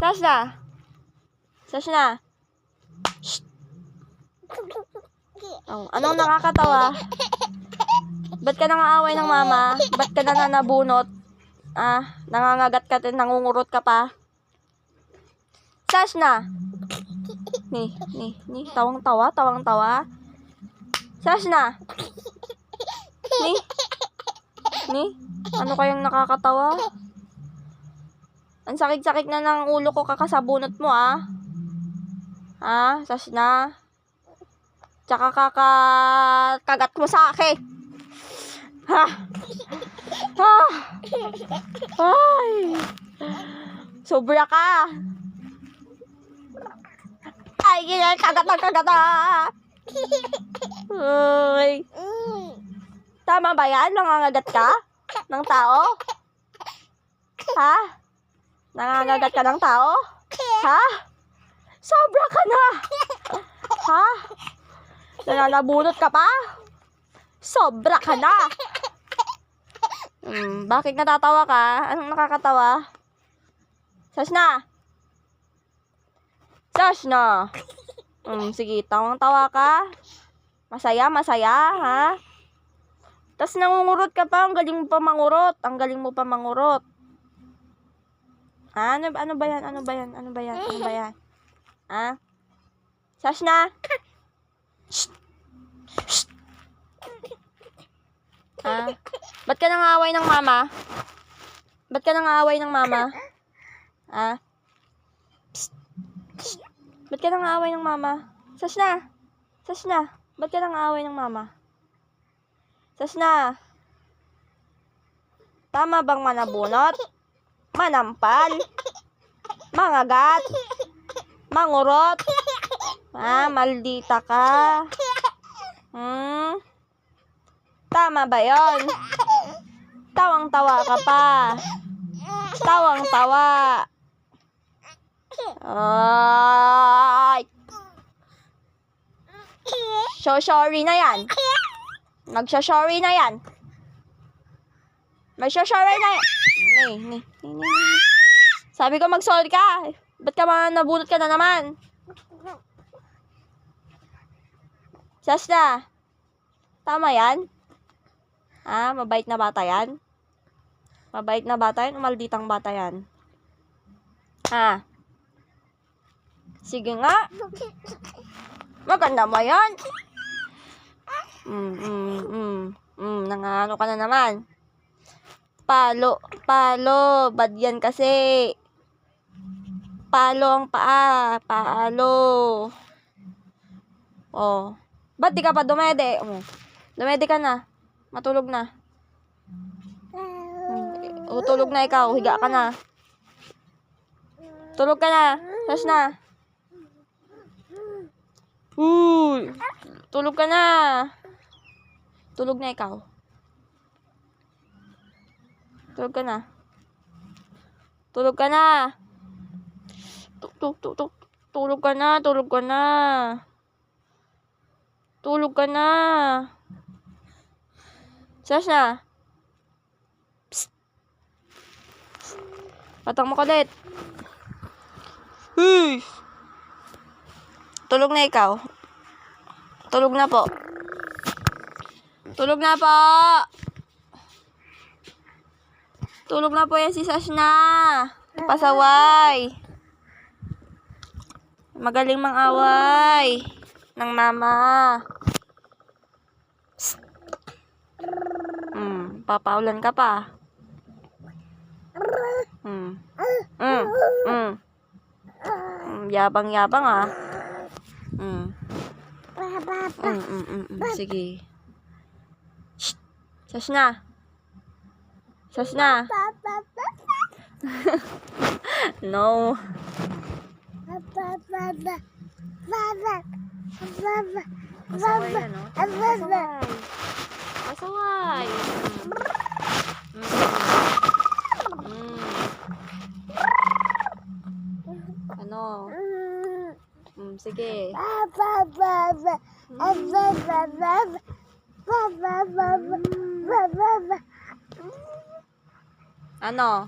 Sash na. Sash na. Shh. Oh, anong nakakatawa? Ba't ka nangaaway ng mama? Ba't ka nananabunot? Nangangagat ka, nangungurot ka pa. Sash na. Ni, tawang-tawa. Sash na. Ni, ano kayang nakakatawa? Ang sakit-sakit na ng ulo ko kakasabunot mo, Sash na. Tsaka kagat mo sa akin. Ay. Sobra ka. Ay, kagat. Ay. Tama ba yan? Nangangagat ka ng tao? Ha? Nangangagat ka ng tao? Ha? Sobra ka na. Ha? Nananabunot ka pa? Sobra ka na. Bakit natatawa ka? Anong nakakatawa? Sash na. Sash na. Sige, tawang-tawa ka. Masaya, ha? Tapos nangungurot ka pa. Ang galing mo pa mangurot. Ano ba yan? Sash na. Shh. Ba't ka nangaaway ng mama? Psst. Ba't ka nangaaway ng mama? Sash na. Ba't ka nangaaway ng mama? Sash na. Tama bang manabunot? Manampal? Mangagat? Mangurot? Maldita ka? Tama ba yon? Tawang-tawa ka pa. Tawang-tawa. Ay. Sorry na yan. Mag-sorry na yan. Mag-sorry na yan. Ni. Sabi ko mag-sorry ka. Ba't ka nabunot ka na naman? Sash na. Tama yan? Mabait na bata yan? Malditang bata yan? Sige nga. Maganda mo yan. Nangano ka na naman. Palo. Bad yan kasi. Palo ang paa. Paalo. Oh. Ba't di ka pa dumede? Dumede ka na. Matulog na. Tulog na ikaw. Higa ka na. Tulog ka na. Sash na. Tulog ka na. Tulog na ikaw. Tulog ka na. Tulog ka na. Tulog ka na. Tulog ka na. Sash na. Psst. Patang mo ulit. Tulog na ikaw. Tulog na po. Tulog na po yan si Sash na. Pasaway. Magaling mang-away ng mama. Psst. Papaulan ka pa. Yabang Sige. Shh. Sash na. No. Pasaway yan, no? Pasaway. Ano? Sige. Ano?